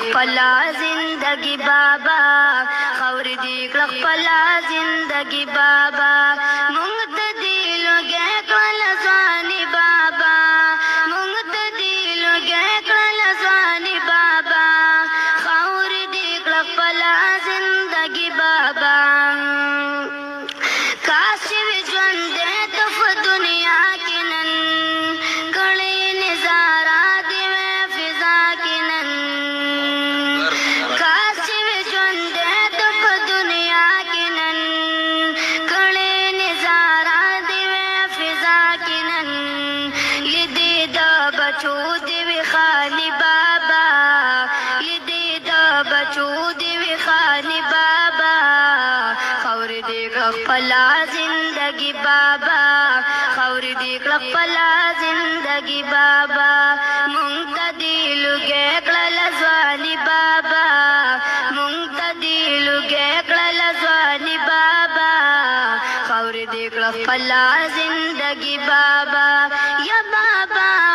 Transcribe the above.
خپلا زندگی بابا خور دی خپلا زندگی بابا مونږ ته دی لوګي کول ځواني بابا مونږ ته دی لوګي کول ځواني بابا خور دی خپلا زندگی بابا کاشي ژوند ته په دنیا کې نن کړي نظارہ دی فضا کې نن کاشي ژوند ته په دنیا کې نن کړي نظارہ دی فضا کې نن لیدې د بچو دی خالي بابا لیدې د بچو دی خالي بابا خور دی خپلا زندگی بابا خور دی خپلا زندگی بابا مونږ ته دی لوګي کړل ځواني بابا مونږ ته دی لوګي کړل ځواني بابا خور دی خپلا زندگی بابا یا بابا